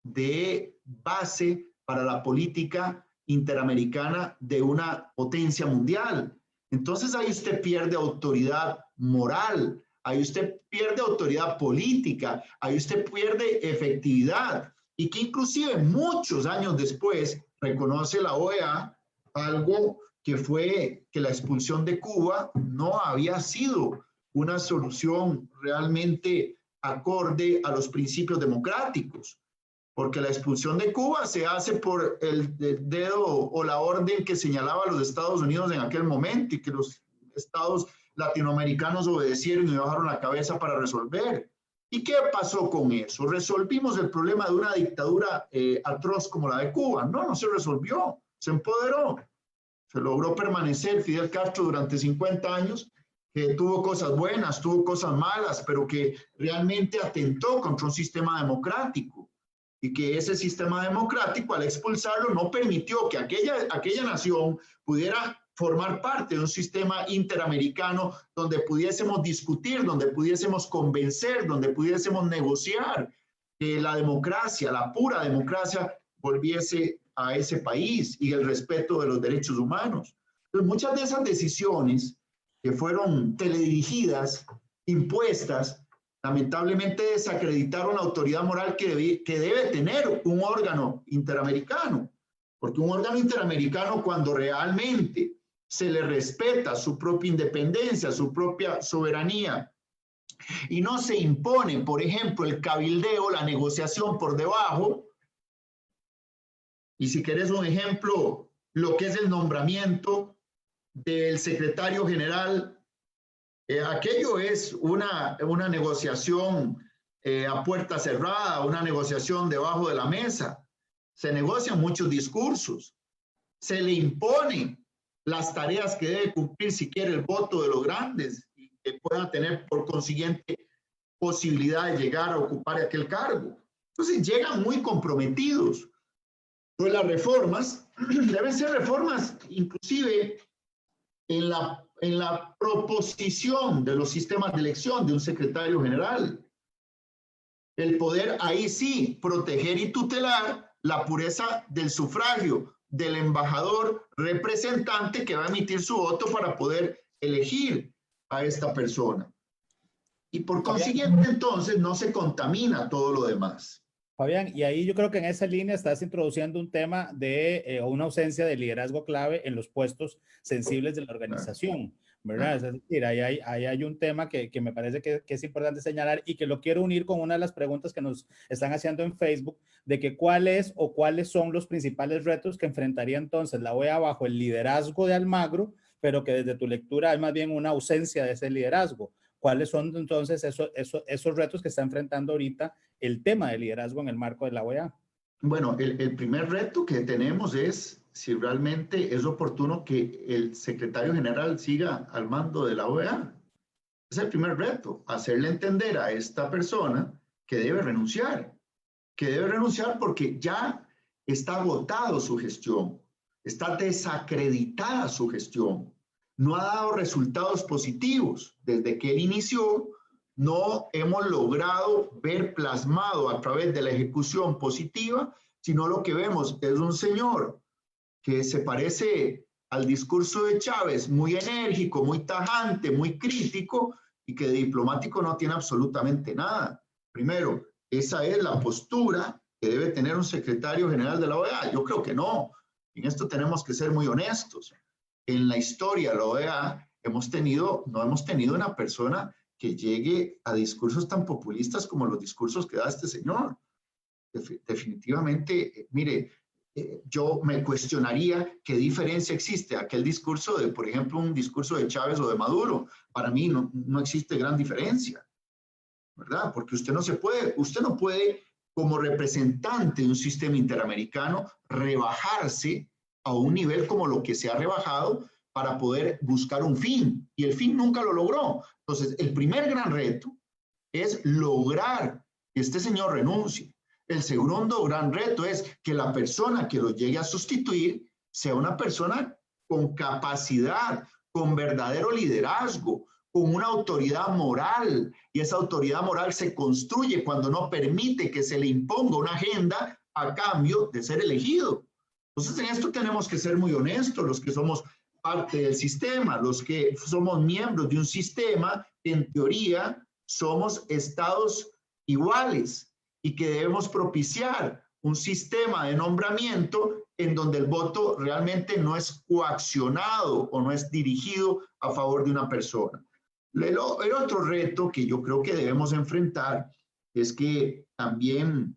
de base para la política interamericana de una potencia mundial. Entonces ahí usted pierde autoridad moral, ahí usted pierde autoridad política, ahí usted pierde efectividad, y que inclusive muchos años después reconoce la OEA algo que fue que la expulsión de Cuba no había sido una solución realmente acorde a los principios democráticos, porque la expulsión de Cuba se hace por el dedo o la orden que señalaba a los Estados Unidos en aquel momento y que los estados latinoamericanos obedecieron y bajaron la cabeza para resolver. ¿Y qué pasó con eso? ¿Resolvimos el problema de una dictadura atroz como la de Cuba? No, no se resolvió, se empoderó. Se logró permanecer Fidel Castro durante 50 años, que tuvo cosas buenas, tuvo cosas malas, pero que realmente atentó contra un sistema democrático. Y que ese sistema democrático, al expulsarlo, no permitió que aquella nación pudiera formar parte de un sistema interamericano donde pudiésemos discutir, donde pudiésemos convencer, donde pudiésemos negociar que la democracia, la pura democracia, volviese a ese país y el respeto de los derechos humanos. Entonces, muchas de esas decisiones que fueron teledirigidas, impuestas, lamentablemente desacreditaron la autoridad moral que debe tener un órgano interamericano, porque un órgano interamericano, cuando realmente se le respeta su propia independencia, su propia soberanía, y no se impone, por ejemplo, el cabildeo, la negociación por debajo, y si querés un ejemplo, lo que es el nombramiento del secretario general, aquello es una negociación a puerta cerrada, una negociación debajo de la mesa. Se negocian muchos discursos. Se le imponen las tareas que debe cumplir si quiere el voto de los grandes y que puedan tener por consiguiente posibilidad de llegar a ocupar aquel cargo. Entonces llegan muy comprometidos. Pues las reformas deben ser reformas inclusive en la proposición de los sistemas de elección de un secretario general. El poder ahí sí proteger y tutelar la pureza del sufragio del embajador representante que va a emitir su voto para poder elegir a esta persona. Y por consiguiente, entonces, no se contamina todo lo demás. Fabián, y ahí yo creo que en esa línea estás introduciendo un tema de una ausencia de liderazgo clave en los puestos sensibles de la organización, ¿verdad? Es decir, ahí hay un tema que me parece que es importante señalar y que lo quiero unir con una de las preguntas que nos están haciendo en Facebook, de que cuáles son los principales retos que enfrentaría entonces la OEA bajo el liderazgo de Almagro, pero que desde tu lectura hay más bien una ausencia de ese liderazgo. ¿Cuáles son entonces esos retos que está enfrentando ahorita el tema de liderazgo en el marco de la OEA? Bueno, el primer reto que tenemos es si realmente es oportuno que el secretario general siga al mando de la OEA. Es el primer reto, hacerle entender a esta persona que debe renunciar porque ya está agotado su gestión, está desacreditada su gestión. No ha dado resultados positivos. Desde que él inició, no hemos logrado ver plasmado a través de la ejecución positiva, sino lo que vemos es un señor que se parece al discurso de Chávez, muy enérgico, muy tajante, muy crítico, y que de diplomático no tiene absolutamente nada. Primero, esa es la postura que debe tener un secretario general de la OEA. Yo creo que no. En esto tenemos que ser muy honestos. En la historia de la OEA no hemos tenido una persona que llegue a discursos tan populistas como los discursos que da este señor. Definitivamente, mire, yo me cuestionaría qué diferencia existe aquel discurso de, por ejemplo, un discurso de Chávez o de Maduro. Para mí no existe gran diferencia, ¿verdad? Porque usted no puede como representante de un sistema interamericano rebajarse a un nivel como lo que se ha rebajado para poder buscar un fin, y el fin nunca lo logró. Entonces, el primer gran reto es lograr que este señor renuncie. El segundo gran reto es que la persona que lo llegue a sustituir sea una persona con capacidad, con verdadero liderazgo, con una autoridad moral, y esa autoridad moral se construye cuando no permite que se le imponga una agenda a cambio de ser elegido. Entonces, en esto tenemos que ser muy honestos, los que somos parte del sistema, los que somos miembros de un sistema, en teoría, somos estados iguales y que debemos propiciar un sistema de nombramiento en donde el voto realmente no es coaccionado o no es dirigido a favor de una persona. El otro reto que yo creo que debemos enfrentar es que también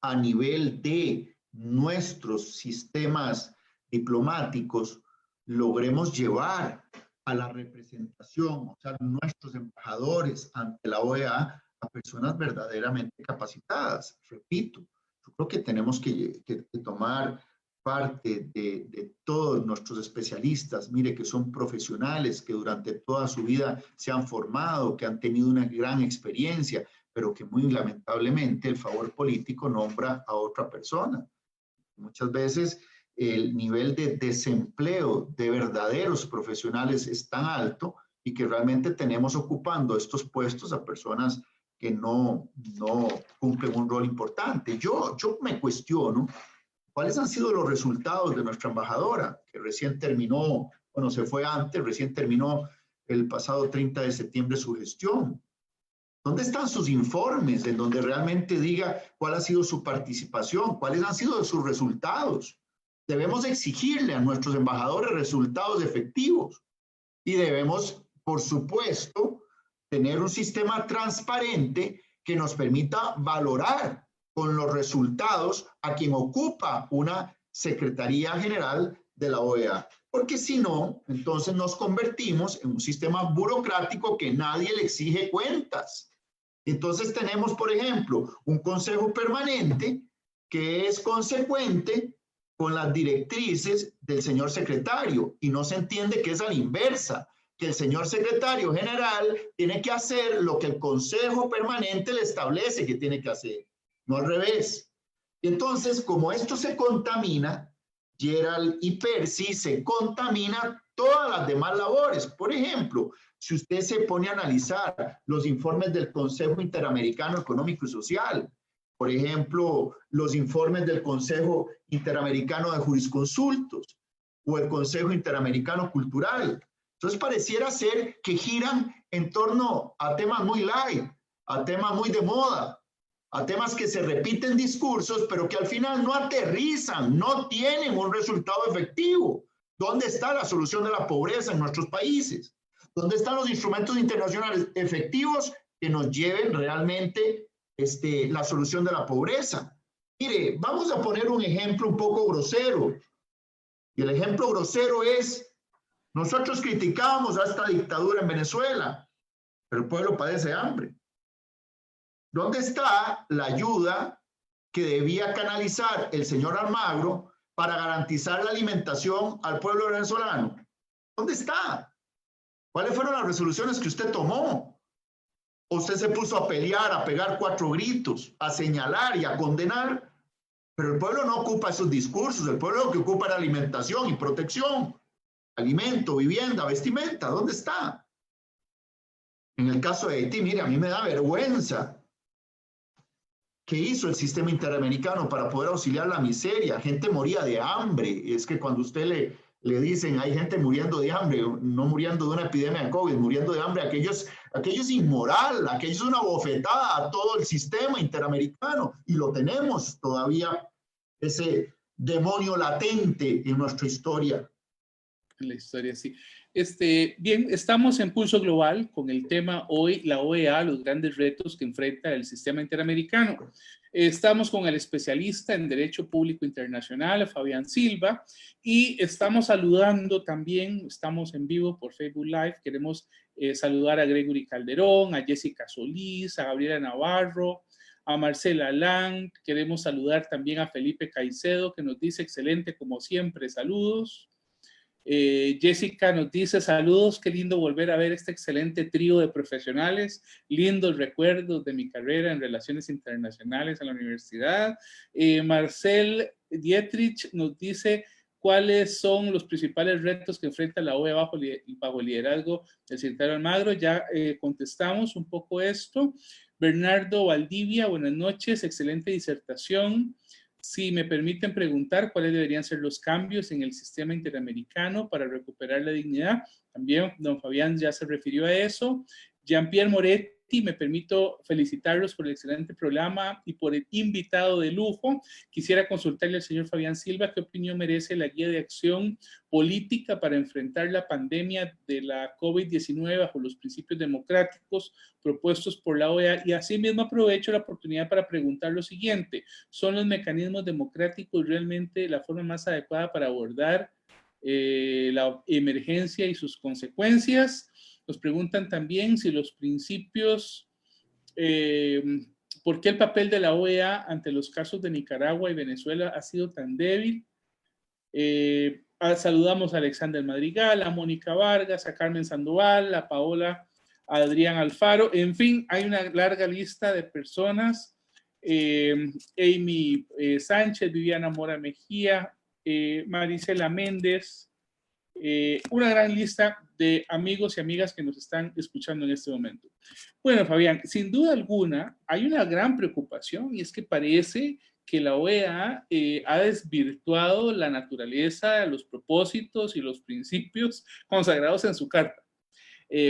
a nivel de nuestros sistemas diplomáticos logremos llevar a la representación, o sea, nuestros embajadores ante la OEA a personas verdaderamente capacitadas. Repito, yo creo que tenemos que tomar parte de todos nuestros especialistas, mire, que son profesionales, que durante toda su vida se han formado, que han tenido una gran experiencia, pero que muy lamentablemente el favor político nombra a otra persona. Muchas veces el nivel de desempleo de verdaderos profesionales es tan alto y que realmente tenemos ocupando estos puestos a personas que no cumplen un rol importante. Yo me cuestiono cuáles han sido los resultados de nuestra embajadora, que recién terminó, bueno, se fue antes, recién terminó el pasado 30 de septiembre su gestión. ¿Dónde están sus informes en donde realmente diga cuál ha sido su participación, cuáles han sido sus resultados? Debemos exigirle a nuestros embajadores resultados efectivos y debemos, por supuesto, tener un sistema transparente que nos permita valorar con los resultados a quien ocupa una Secretaría General de la OEA. Porque si no, entonces nos convertimos en un sistema burocrático que nadie le exige cuentas. Entonces tenemos, por ejemplo, un consejo permanente que es consecuente con las directrices del señor secretario y no se entiende que es a la inversa, que el señor secretario general tiene que hacer lo que el consejo permanente le establece que tiene que hacer, no al revés. Y entonces, como esto se contamina, Gerald y Percy, se contamina todas las demás labores. Por ejemplo, si usted se pone a analizar los informes del Consejo Interamericano Económico y Social, por ejemplo, los informes del Consejo Interamericano de Jurisconsultos o el Consejo Interamericano Cultural, entonces pareciera ser que giran en torno a temas muy light, a temas muy de moda, a temas que se repiten discursos, pero que al final no aterrizan, no tienen un resultado efectivo. ¿Dónde está la solución de la pobreza en nuestros países? ¿Dónde están los instrumentos internacionales efectivos que nos lleven realmente la solución de la pobreza? Mire, vamos a poner un ejemplo un poco grosero. Y el ejemplo grosero es, nosotros criticábamos a esta dictadura en Venezuela, pero el pueblo padece hambre. ¿Dónde está la ayuda que debía canalizar el señor Almagro para garantizar la alimentación al pueblo venezolano? ¿Dónde está? ¿Cuáles fueron las resoluciones que usted tomó? Usted se puso a pelear, a pegar 4 gritos, a señalar y a condenar, pero el pueblo no ocupa esos discursos. El pueblo lo que ocupa es alimentación y protección, alimento, vivienda, vestimenta. ¿Dónde está? En el caso de Haití, mire, a mí me da vergüenza. ¿Qué hizo el sistema interamericano para poder auxiliar la miseria? Gente moría de hambre. Es que cuando usted le dicen hay gente muriendo de hambre, no muriendo de una epidemia de COVID, muriendo de hambre, aquello es inmoral, aquello es una bofetada a todo el sistema interamericano. Y lo tenemos todavía, ese demonio latente en nuestra historia. En la historia, sí. Bien, estamos en Pulso Global con el tema hoy, la OEA, los grandes retos que enfrenta el sistema interamericano. Estamos con el especialista en Derecho Público Internacional, Fabián Silva, y estamos saludando también, estamos en vivo por Facebook Live, queremos saludar a Gregory Calderón, a Jessica Solís, a Gabriela Navarro, a Marcela Lang, queremos saludar también a Felipe Caicedo, que nos dice excelente como siempre, saludos. Jessica nos dice saludos, qué lindo volver a ver este excelente trío de profesionales, lindos recuerdos de mi carrera en relaciones internacionales en la universidad. Marcel Dietrich nos dice cuáles son los principales retos que enfrenta la OEA bajo el liderazgo del secretario Almagro. Ya contestamos un poco esto. Bernardo Valdivia, buenas noches, excelente disertación. Si me permiten preguntar cuáles deberían ser los cambios en el sistema interamericano para recuperar la dignidad. También don Fabián ya se refirió a eso. Jean-Pierre Moretti, me permito felicitarlos por el excelente programa y por el invitado de lujo. Quisiera consultarle al señor Fabián Silva qué opinión merece la guía de acción política para enfrentar la pandemia de la COVID-19 bajo los principios democráticos propuestos por la OEA, y asimismo aprovecho la oportunidad para preguntar lo siguiente: ¿son los mecanismos democráticos realmente la forma más adecuada para abordar la emergencia y sus consecuencias? Nos preguntan también si los principios, ¿por qué el papel de la OEA ante los casos de Nicaragua y Venezuela ha sido tan débil? Saludamos a Alexander Madrigal, a Mónica Vargas, a Carmen Sandoval, a Paola, a Adrián Alfaro. En fin, hay una larga lista de personas. Amy Sánchez, Viviana Mora Mejía, Marisela Méndez, una gran lista de amigos y amigas que nos están escuchando en este momento. Bueno, Fabián, sin duda alguna hay una gran preocupación, y es que parece que la OEA ha desvirtuado la naturaleza, los propósitos y los principios consagrados en su carta.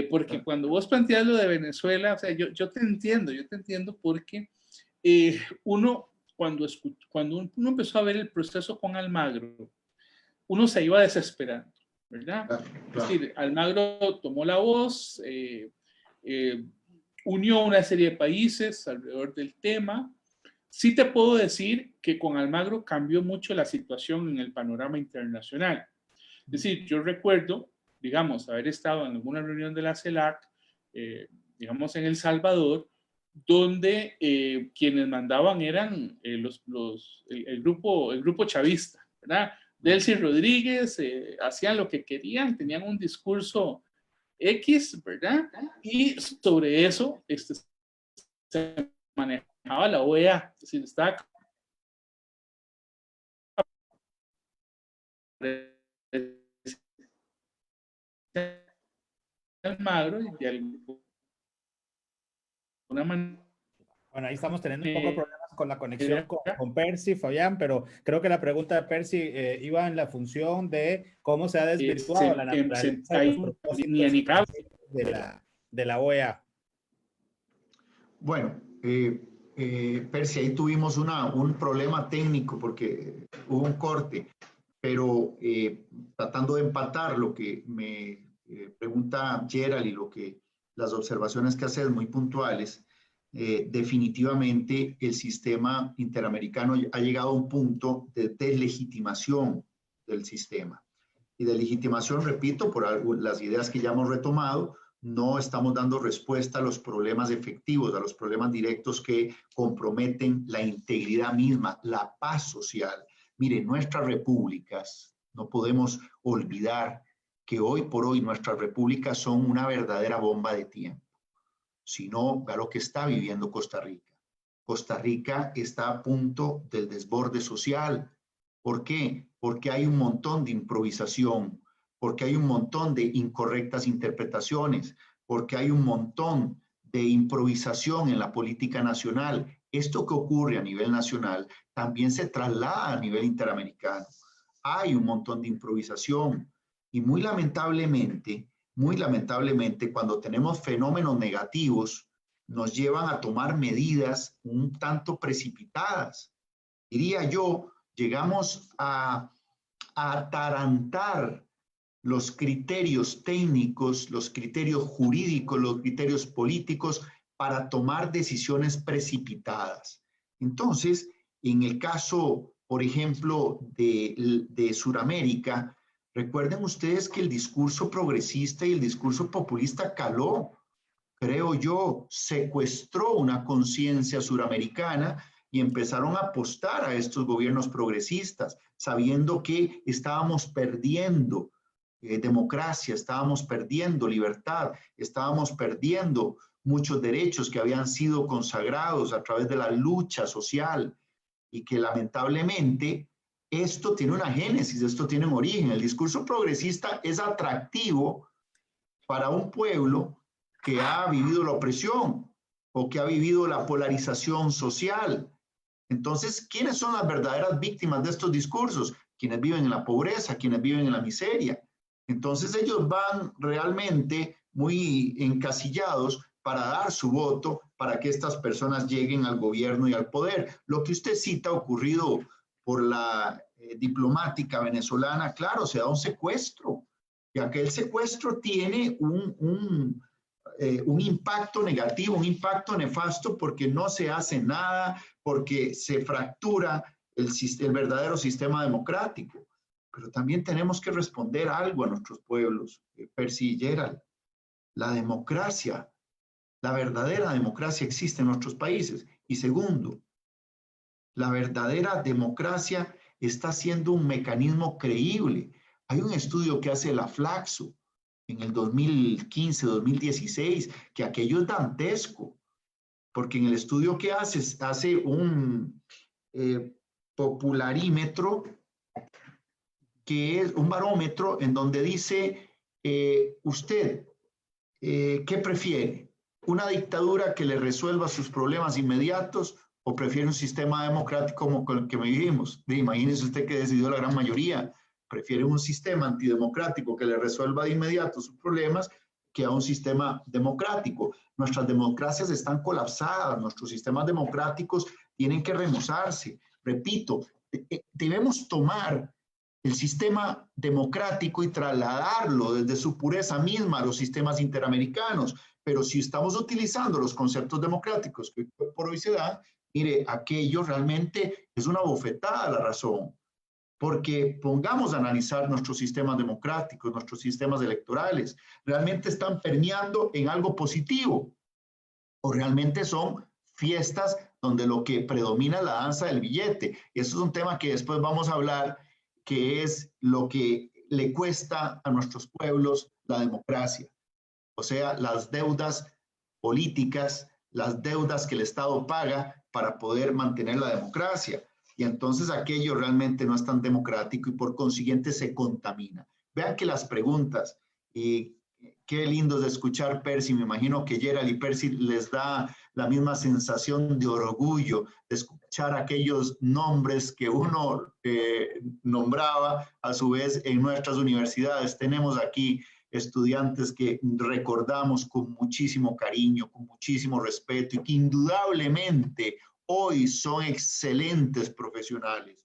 Porque cuando vos planteas lo de Venezuela, o sea, yo te entiendo porque cuando uno empezó a ver el proceso con Almagro, uno se iba desesperando, ¿verdad? Claro. Es decir, Almagro tomó la voz, unió una serie de países alrededor del tema. Sí te puedo decir que con Almagro cambió mucho la situación en el panorama internacional. Es decir, yo recuerdo, digamos, haber estado en alguna reunión de la CELAC, digamos en El Salvador, donde quienes mandaban eran el grupo chavista, ¿verdad? Delcy Rodríguez, hacían lo que querían, tenían un discurso X, ¿verdad? Y sobre eso se manejaba la OEA, es decir, estaba Almagro y de alguna manera. Bueno, ahí estamos teniendo un poco de problemas con la conexión con Percy, Fabián, pero creo que la pregunta de Percy iba en la función de cómo se ha desvirtuado la naturaleza de los propósitos de la OEA. Bueno, Percy, ahí tuvimos un problema técnico porque hubo un corte, pero tratando de empatar lo que me pregunta Gerald y las observaciones que haces muy puntuales, definitivamente el sistema interamericano ha llegado a un punto de deslegitimación del sistema. Y de legitimación, repito, por las ideas que ya hemos retomado, no estamos dando respuesta a los problemas efectivos, a los problemas directos que comprometen la integridad misma, la paz social. Miren, nuestras repúblicas, no podemos olvidar que hoy por hoy nuestras repúblicas son una verdadera bomba de tiempo. Si no, vea lo que está viviendo Costa Rica. Costa Rica está a punto del desborde social. ¿Por qué? Porque hay un montón de improvisación, porque hay un montón de incorrectas interpretaciones, porque hay un montón de improvisación en la política nacional. Esto que ocurre a nivel nacional también se traslada a nivel interamericano. Hay un montón de improvisación y muy lamentablemente, cuando tenemos fenómenos negativos, nos llevan a tomar medidas un tanto precipitadas. Diría yo, llegamos a atarantar los criterios técnicos, los criterios jurídicos, los criterios políticos para tomar decisiones precipitadas. Entonces, en el caso, por ejemplo, de Sudamérica, recuerden ustedes que el discurso progresista y el discurso populista caló, creo yo, secuestró una conciencia suramericana y empezaron a apostar a estos gobiernos progresistas, sabiendo que estábamos perdiendo democracia, estábamos perdiendo libertad, estábamos perdiendo muchos derechos que habían sido consagrados a través de la lucha social y que lamentablemente esto tiene una génesis, esto tiene un origen. El discurso progresista es atractivo para un pueblo que ha vivido la opresión o que ha vivido la polarización social. Entonces, ¿quiénes son las verdaderas víctimas de estos discursos? Quienes viven en la pobreza, quienes viven en la miseria. Entonces, ellos van realmente muy encasillados para dar su voto para que estas personas lleguen al gobierno y al poder. Lo que usted cita ocurrido por la diplomática venezolana, claro, se da un secuestro. Y aquel secuestro tiene un impacto negativo, un impacto nefasto porque no se hace nada, porque se fractura el verdadero sistema democrático. Pero también tenemos que responder algo a nuestros pueblos, Percy y Gerald. La democracia, la verdadera democracia existe en nuestros países. Y segundo, la verdadera democracia está siendo un mecanismo creíble. Hay un estudio que hace la Flaxo en el 2015-2016, que aquello es dantesco, porque en el estudio que hace un popularímetro, que es un barómetro en donde dice, usted, ¿qué prefiere? ¿Una dictadura que le resuelva sus problemas inmediatos o prefiere un sistema democrático como el que vivimos? Imagínese usted que decidió la gran mayoría. Prefiere un sistema antidemocrático que le resuelva de inmediato sus problemas que a un sistema democrático. Nuestras democracias están colapsadas, nuestros sistemas democráticos tienen que remozarse. Repito, debemos tomar el sistema democrático y trasladarlo desde su pureza misma a los sistemas interamericanos. Pero si estamos utilizando los conceptos democráticos que por hoy se dan, mire, aquello realmente es una bofetada a la razón. Porque pongamos a analizar nuestros sistemas democráticos, nuestros sistemas electorales, ¿realmente están permeando en algo positivo? ¿O realmente son fiestas donde lo que predomina es la danza del billete? Eso es un tema que después vamos a hablar, que es lo que le cuesta a nuestros pueblos la democracia. O sea, las deudas políticas, las deudas que el Estado paga para poder mantener la democracia. Y entonces aquello realmente no es tan democrático y por consiguiente se contamina. Vean que las preguntas, y qué lindo de escuchar Percy, me imagino que Gerald y Percy les da la misma sensación de orgullo de escuchar aquellos nombres que uno nombraba a su vez en nuestras universidades. Tenemos aquí estudiantes que recordamos con muchísimo cariño, con muchísimo respeto y que indudablemente hoy son excelentes profesionales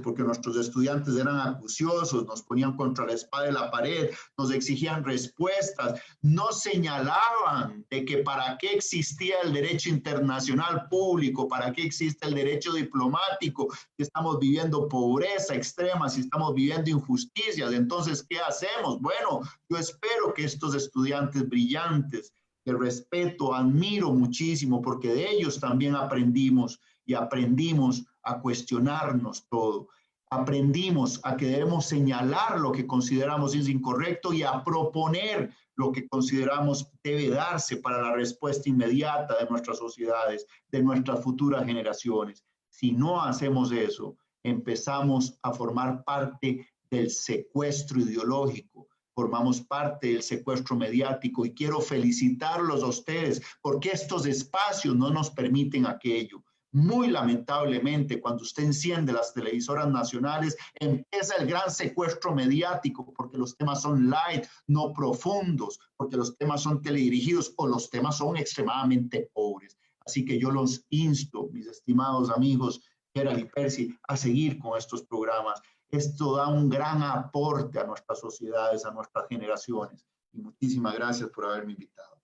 porque nuestros estudiantes eran acuciosos, nos ponían contra la espada de la pared, nos exigían respuestas, nos señalaban de que para qué existía el derecho internacional público, para qué existe el derecho diplomático, si estamos viviendo pobreza extrema, si estamos viviendo injusticias. Entonces, ¿qué hacemos? Bueno, yo espero que estos estudiantes brillantes, que respeto, admiro muchísimo, porque de ellos también aprendimos y aprendimos a cuestionarnos todo. Aprendimos a que debemos señalar lo que consideramos es incorrecto y a proponer lo que consideramos debe darse para la respuesta inmediata de nuestras sociedades, de nuestras futuras generaciones. Si no hacemos eso, empezamos a formar parte del secuestro ideológico, formamos parte del secuestro mediático y quiero felicitarlos a ustedes porque estos espacios no nos permiten aquello. Muy lamentablemente, cuando usted enciende las televisoras nacionales, empieza el gran secuestro mediático porque los temas son light, no profundos, porque los temas son teledirigidos o los temas son extremadamente pobres. Así que yo los insto, mis estimados amigos, Gerald y Percy, a seguir con estos programas. Esto da un gran aporte a nuestras sociedades, a nuestras generaciones. Y muchísimas gracias por haberme invitado.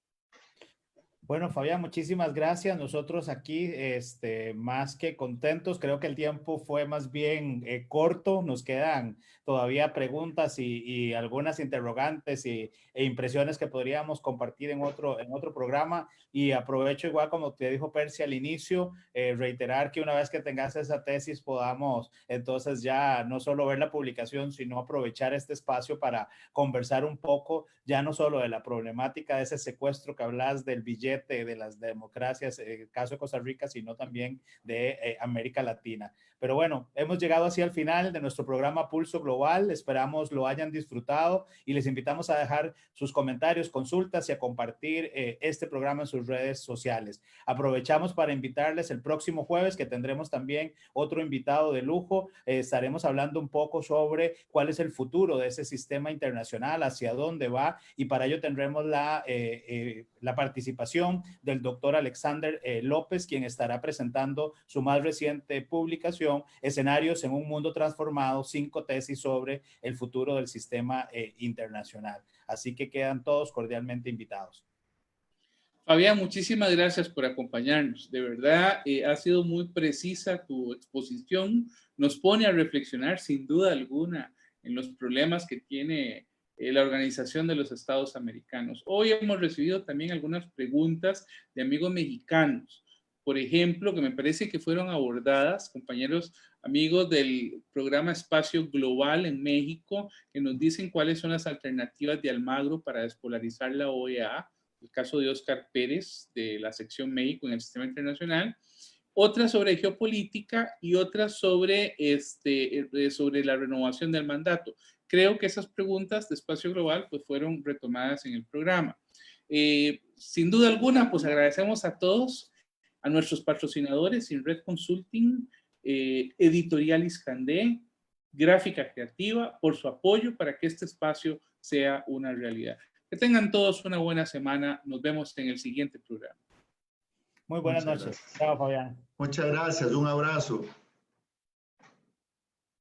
Bueno, Fabián, muchísimas gracias. Nosotros aquí, más que contentos, creo que el tiempo fue más bien corto. Nos quedan todavía preguntas y algunas interrogantes e impresiones que podríamos compartir en otro programa. Y aprovecho, igual como te dijo Percy al inicio, reiterar que una vez que tengas esa tesis podamos entonces ya no solo ver la publicación, sino aprovechar este espacio para conversar un poco, ya no solo de la problemática de ese secuestro que hablas del billete de las democracias, el caso de Costa Rica, sino también de América Latina. Pero bueno, hemos llegado así al final de nuestro programa Pulso Global. Esperamos lo hayan disfrutado y les invitamos a dejar sus comentarios, consultas y a compartir este programa en sus redes sociales. Aprovechamos para invitarles el próximo jueves, que tendremos también otro invitado de lujo. Estaremos hablando un poco sobre cuál es el futuro de ese sistema internacional, hacia dónde va, y para ello tendremos la participación del doctor Alexander López, quien estará presentando su más reciente publicación, Escenarios en un mundo transformado, 5 tesis sobre el futuro del sistema internacional. Así que quedan todos cordialmente invitados. Fabián, muchísimas gracias por acompañarnos. De verdad, ha sido muy precisa tu exposición. Nos pone a reflexionar sin duda alguna en los problemas que tiene la Organización de los Estados Americanos. Hoy hemos recibido también algunas preguntas de amigos mexicanos, por ejemplo, que me parece que fueron abordadas, compañeros amigos del programa Espacio Global en México, que nos dicen cuáles son las alternativas de Almagro para despolarizar la OEA, el caso de Óscar Pérez de la sección México en el sistema internacional, otras sobre geopolítica y otras sobre, sobre la renovación del mandato. Creo que esas preguntas de Espacio Global pues fueron retomadas en el programa. Sin duda alguna, pues agradecemos a todos, a nuestros patrocinadores, Inred Consulting, Editorial Iscandé, Gráfica Creativa, por su apoyo para que este espacio sea una realidad. Que tengan todos una buena semana. Nos vemos en el siguiente programa. Muy buenas noches. Chao, Fabián. Muchas gracias. Un abrazo.